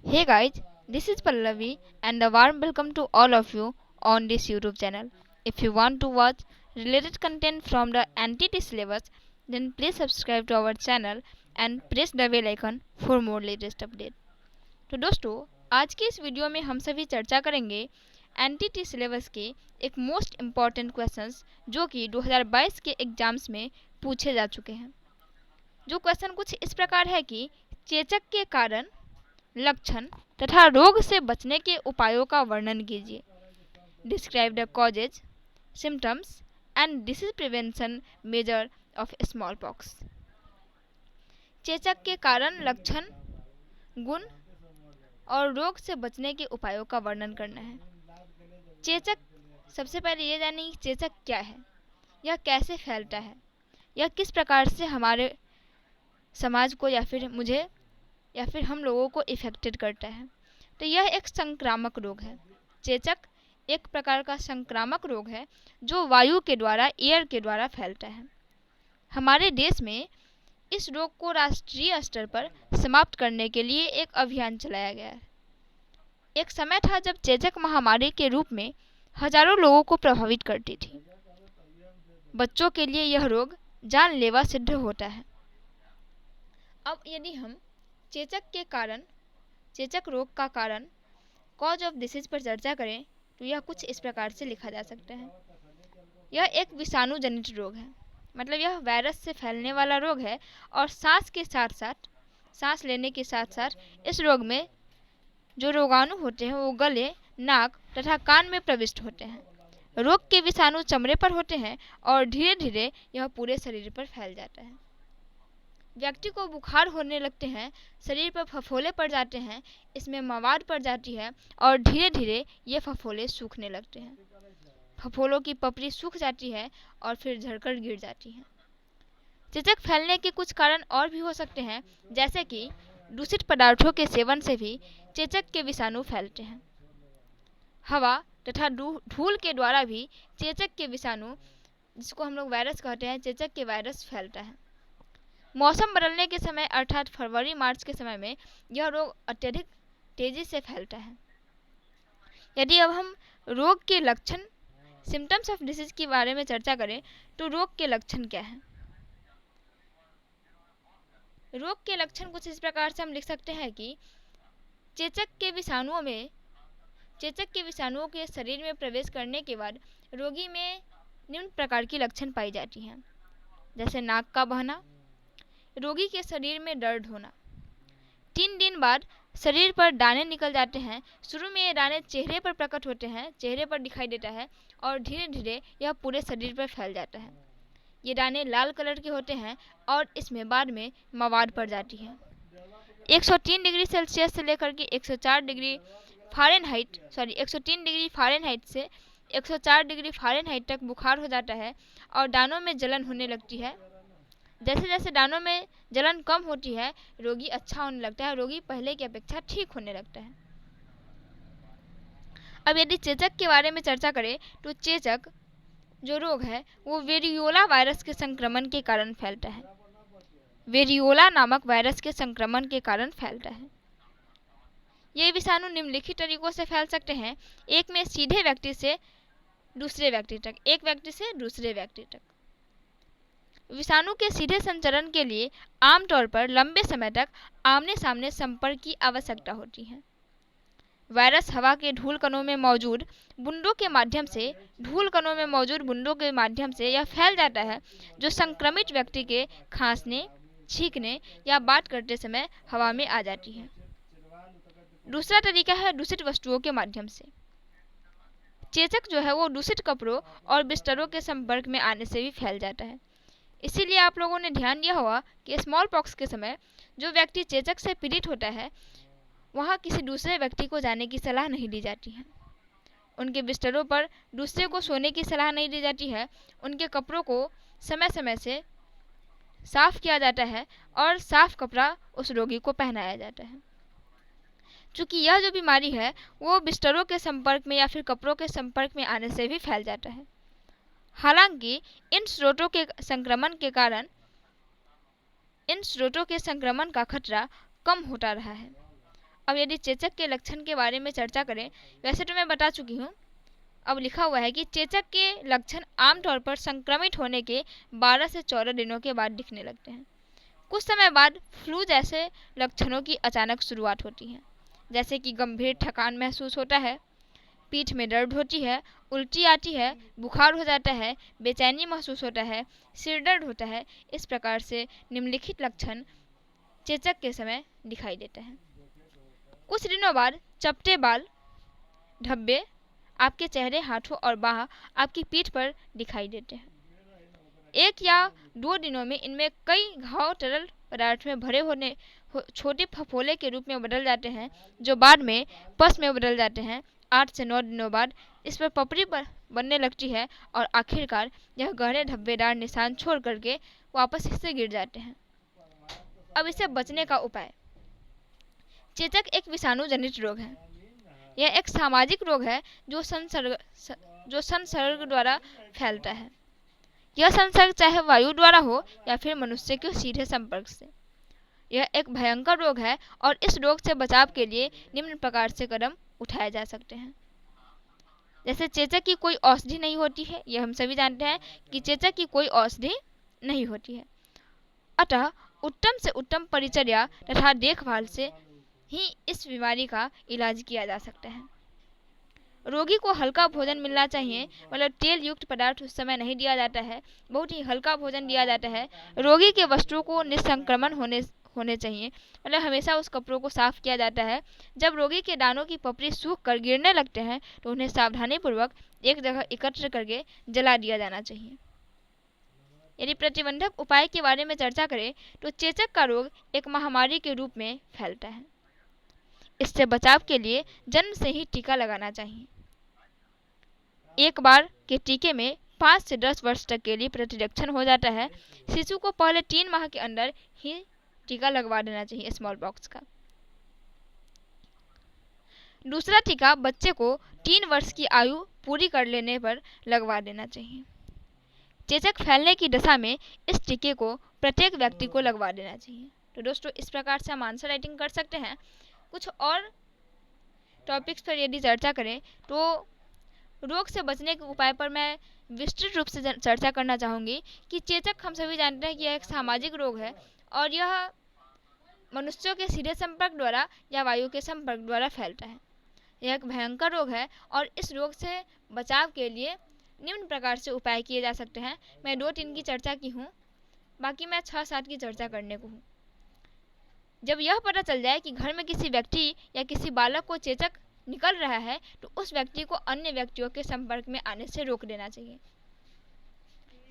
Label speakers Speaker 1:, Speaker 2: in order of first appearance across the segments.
Speaker 1: Hey guys, this is Pallavi and a warm welcome to all of you on this YouTube channel. If you want to watch related content from the NTT syllabus, then please subscribe to our channel and press the bell icon for more latest update. तो दोस्तों, आज की इस video में हम सभी चर्चा करेंगे एनटीटी सिलेबस के एक मोस्ट इम्पॉर्टेंट क्वेश्चंस जो कि 2022 के एग्जाम्स में पूछे जा चुके हैं। जो क्वेश्चन कुछ इस प्रकार है कि चेचक के कारण, लक्षण तथा रोग से बचने के उपायों का वर्णन कीजिए। Describe the causes, symptoms and disease prevention measure of small pox. चेचक के कारण, लक्षण, गुण और रोग से बचने के उपायों का वर्णन करना है। चेचक, सबसे पहले ये जानिए कि चेचक क्या है, यह कैसे फैलता है, यह किस प्रकार से हमारे समाज को या फिर हम लोगों को इफेक्टेड करता है। तो यह एक संक्रामक रोग है। चेचक एक प्रकार का संक्रामक रोग है जो वायु के द्वारा, एयर के द्वारा फैलता है। हमारे देश में इस रोग को राष्ट्रीय स्तर पर समाप्त करने के लिए एक अभियान चलाया गया है। एक समय था जब चेचक महामारी के रूप में हजारों लोगों को प्रभावित करती थी। बच्चों के लिए यह रोग जानलेवा सिद्ध होता है। अब यदि हम चेचक रोग का कारण, कॉज ऑफ डिसीज पर चर्चा करें तो यह कुछ इस प्रकार से लिखा जा सकता है। यह एक विषाणु जनित रोग है, मतलब यह वायरस से फैलने वाला रोग है और सांस लेने के साथ साथ इस रोग में जो रोगाणु होते हैं वो गले, नाक तथा कान में प्रविष्ट होते हैं। रोग के विषाणु चमड़े पर होते हैं और धीरे धीरे यह पूरे शरीर पर फैल जाता है। व्यक्ति को बुखार होने लगते हैं, शरीर पर फफोले पड़ जाते हैं, इसमें मवाद पड़ जाती है और धीरे धीरे ये फफोले सूखने लगते हैं। फफोलों की पपड़ी सूख जाती है और फिर झड़कर गिर जाती है। चेचक फैलने के कुछ कारण और भी हो सकते हैं, जैसे कि दूषित पदार्थों के सेवन से भी चेचक के विषाणु फैलते हैं। हवा तथा धूल के द्वारा भी चेचक के विषाणु, जिसको हम लोग वायरस कहते हैं, चेचक के वायरस फैलता है। मौसम बदलने के समय अर्थात फरवरी मार्च के समय में यह रोग अत्यधिक तेजी से फैलता है। यदि अब हम रोग के लक्षण, सिम्टम्स ऑफ डिसीज के बारे में चर्चा करें तो रोग के लक्षण क्या है। रोग के लक्षण कुछ इस प्रकार से हम लिख सकते हैं कि चेचक के विषाणुओं के शरीर में प्रवेश करने के बाद रोगी में निम्न प्रकार की लक्षण पाई जाती हैं, जैसे नाक का बहना, रोगी के शरीर में दर्द होना। 3 दिन बाद शरीर पर दाने निकल जाते हैं। शुरू में ये दाने चेहरे पर प्रकट होते हैं, चेहरे पर दिखाई देता है और धीरे धीरे यह पूरे शरीर पर फैल जाता है। ये दाने लाल कलर के होते हैं और इसमें बाद में मवाद पड़ जाती है। 103 डिग्री सेल्सियस से लेकर के 103 डिग्री फ़ारेनहाइट से 104 डिग्री फ़ारेनहाइट तक बुखार हो जाता है और दानों में जलन होने लगती है। जैसे जैसे दानों में जलन कम होती है, रोगी अच्छा होने लगता है, रोगी पहले की अपेक्षा ठीक होने लगता है। अब यदि चेचक के बारे में चर्चा करें तो चेचक जो रोग है वो वेरियोला वायरस के संक्रमण के कारण फैलता है। वेरियोला नामक वायरस के संक्रमण के कारण फैलता है। ये विषाणु निम्नलिखित तरीकों से फैल सकते हैं। एक में सीधे व्यक्ति से दूसरे व्यक्ति तक, एक व्यक्ति से दूसरे व्यक्ति तक। विषाणु के सीधे संचरण के लिए आमतौर पर लंबे समय तक आमने सामने संपर्क की आवश्यकता होती है। वायरस हवा के धूल कणों में मौजूद बूंदों के माध्यम से यह फैल जाता है, जो संक्रमित व्यक्ति के खांसने, छींकने या बात करते समय हवा में आ जाती है। दूसरा तरीका है दूषित वस्तुओं के माध्यम से। चेचक जो है वो दूषित कपड़ों और बिस्तरों के संपर्क में आने से भी फैल जाता है। इसीलिए आप लोगों ने ध्यान दिया होगा कि स्मॉल पॉक्स के समय जो व्यक्ति चेचक से पीड़ित होता है वहाँ किसी दूसरे व्यक्ति को जाने की सलाह नहीं दी जाती है। उनके बिस्तरों पर दूसरे को सोने की सलाह नहीं दी जाती है। उनके कपड़ों को समय समय से साफ किया जाता है और साफ कपड़ा उस रोगी को पहनाया जाता है। चूँकि यह जो बीमारी है वो बिस्तरों के संपर्क में या फिर कपड़ों के संपर्क में आने से भी फैल जाता है। हालांकि इन स्रोतों के संक्रमण का खतरा कम होता रहा है। अब यदि चेचक के लक्षण के बारे में चर्चा करें, वैसे तो मैं बता चुकी हूँ। अब लिखा हुआ है कि चेचक के लक्षण आमतौर पर संक्रमित होने के 12 से 14 दिनों के बाद दिखने लगते हैं। कुछ समय बाद फ्लू जैसे लक्षणों की अचानक शुरुआत होती है, जैसे कि गंभीर थकान महसूस होता है, पीठ में दर्द होती है, उल्टी आती है, बुखार हो जाता है, बेचैनी महसूस होता है, सिर दर्द होता है। इस प्रकार से निम्नलिखित लक्षण चेचक के समय दिखाई देते हैं। कुछ दिनों बाद चपटे बाल, धब्बे आपके चेहरे, हाथों और बाह आपकी पीठ पर दिखाई देते हैं। 1 या 2 दिनों में इनमें कई घाव तरल पदार्थ में भरे होने छोटे फफोले के रूप में बदल जाते हैं, जो बाद में पस में बदल जाते हैं। 8 से 9 दिनों बाद इस पर पपड़ी बनने लगती है और आखिरकार यह गहरे धब्बेदार निशान छोड़ करके वापस इससे गिर जाते हैं। अब इससे बचने का उपाय। चेचक एक विषाणु जनित रोग है। यह एक सामाजिक रोग है जो संसर्ग द्वारा फैलता है। यह संसर्ग चाहे वायु द्वारा हो या फिर मनुष्य के सीधे संपर्क से। यह एक भयंकर रोग है और इस रोग से बचाव के लिए निम्न प्रकार से कदम उठाए जा सकते हैं। जैसे चेचक की कोई औषधि नहीं होती है, यह हम सभी जानते हैं कि चेचक की कोई औषधि नहीं होती है। अतः उत्तम से उत्तम परिचर्या तथा देखभाल से ही इस बीमारी का इलाज किया जा सकता है। रोगी को हल्का भोजन मिलना चाहिए, मतलब तेल युक्त पदार्थ उस समय नहीं दिया जाता है, बहुत ही हल्का भोजन दिया जाता है। रोगी के वस्त्रों को निसंक्रमण होने चाहिए, मतलब हमेशा उस कपड़ों को साफ किया जाता है। जब रोगी के दानों की पपड़ी सूख कर गिरने लगते हैं तो उन्हें सावधानीपूर्वक एक जगह एकत्र करके जला दिया जाना चाहिए। यदि प्रतिबंधक उपाय के बारे में चर्चा करें तो चेचक का रोग एक महामारी के रूप में फैलता है। इससे बचाव के लिए जन्म से ही टीका लगाना चाहिए। एक बार के टीके में 5 से 10 वर्ष तक के लिए प्रतिरक्षण हो जाता है। शिशु को पहले 3 माह के अंदर ही टीका लगवा देना चाहिए स्मॉल पॉक्स का। दूसरा टीका बच्चे को 3 वर्ष की आयु पूरी कर लेने पर लगवा देना चाहिए। चेचक फैलने की दशा में इस टीके को प्रत्येक व्यक्ति को लगवा देना चाहिए। तो दोस्तों, इस प्रकार से हम आंसर राइटिंग कर सकते हैं। कुछ और टॉपिक्स पर यदि चर्चा करें तो रोग से बचने के उपाय पर मैं विस्तृत रूप से चर्चा करना चाहूँगी कि चेचक हम सभी जानते हैं कि यह एक सामाजिक रोग है और यह मनुष्यों के सीधे संपर्क द्वारा या वायु के संपर्क द्वारा फैलता है। यह एक भयंकर रोग है और इस रोग से बचाव के लिए निम्न प्रकार से उपाय किए जा सकते हैं। मैं 2-3 की चर्चा की हूँ, बाकी मैं 6-7 की चर्चा करने को हूँ। जब यह पता चल जाए कि घर में किसी व्यक्ति या किसी बालक को चेचक निकल रहा है तो उस व्यक्ति को अन्य व्यक्तियों के संपर्क में आने से रोक देना चाहिए,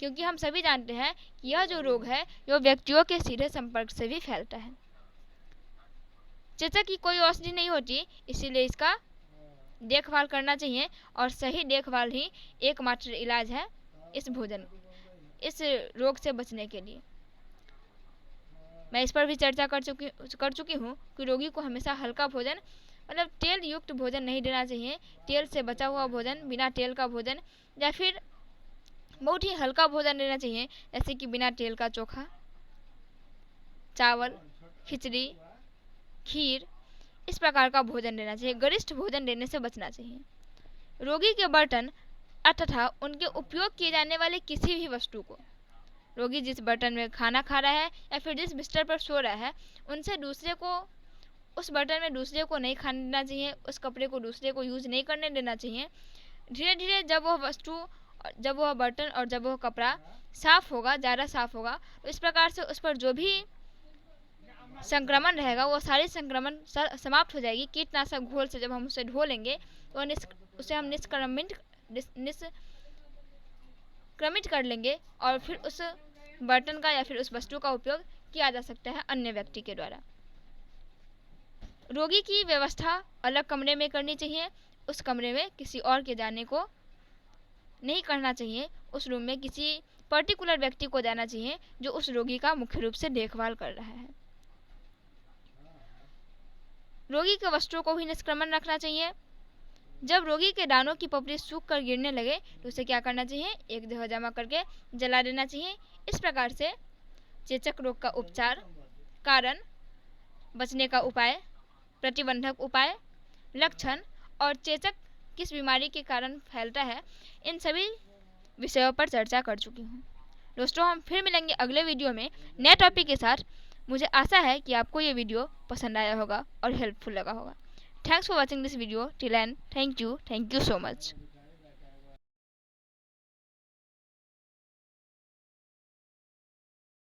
Speaker 1: क्योंकि हम सभी जानते हैं कि यह जो रोग है यह व्यक्तियों के सीधे संपर्क से भी फैलता है। चेचक की कोई औषधि नहीं होती, इसीलिए इसका देखभाल करना चाहिए और सही देखभाल ही एकमात्र इलाज है इस रोग से बचने के लिए। मैं इस पर भी चर्चा कर चुकी हूँ कि रोगी को हमेशा हल्का भोजन, मतलब तेल युक्त भोजन नहीं देना चाहिए। तेल से बचा हुआ भोजन, बिना तेल का भोजन या फिर बहुत ही हल्का भोजन देना चाहिए, जैसे कि बिना तेल का चोखा, चावल, खिचड़ी, खीर, इस प्रकार का भोजन देना चाहिए। गरिष्ठ भोजन देने से बचना चाहिए। रोगी के बर्तन तथा उनके उपयोग किए जाने वाले किसी भी वस्तु को, रोगी जिस बर्तन में खाना खा रहा है या फिर जिस बिस्तर पर सो रहा है, उनसे दूसरे को उस बर्तन में दूसरे को नहीं खाने देना चाहिए, उस कपड़े को दूसरे को यूज़ नहीं करने देना चाहिए। धीरे धीरे जब वह बर्तन और जब वह कपड़ा साफ़ होगा, ज़्यादा साफ़ होगा, तो इस प्रकार से उस पर जो भी संक्रमण रहेगा वो सारी संक्रमण समाप्त हो जाएगी। कीटनाशक घोल से जब हम उसे धो लेंगे तो उसे हम निष्क्रमित कर लेंगे और फिर उस बर्तन का या फिर उस वस्तु का उपयोग किया जा सकता है अन्य व्यक्ति के द्वारा। रोगी की व्यवस्था अलग कमरे में करनी चाहिए। उस कमरे में किसी और के जाने को नहीं करना चाहिए। उस रूम में किसी पर्टिकुलर व्यक्ति को जाना चाहिए जो उस रोगी का मुख्य रूप से देखभाल कर रहा है। रोगी के वस्त्रों को भी निष्क्रमण रखना चाहिए। जब रोगी के दानों की पपड़ी सूख कर गिरने लगे तो उसे क्या करना चाहिए, एक जगह जमा करके जला देना चाहिए। इस प्रकार से चेचक रोग का उपचार, कारण, बचने का उपाय प्रतिबंधक उपाय, लक्षण और चेचक किस बीमारी के कारण फैलता है, इन सभी विषयों पर चर्चा कर चुकी हूँ। दोस्तों, हम फिर मिलेंगे अगले वीडियो में नए टॉपिक के साथ। मुझे आशा है कि आपको ये वीडियो पसंद आया होगा और हेल्पफुल लगा होगा। Thanks for watching this video till and thank you so much.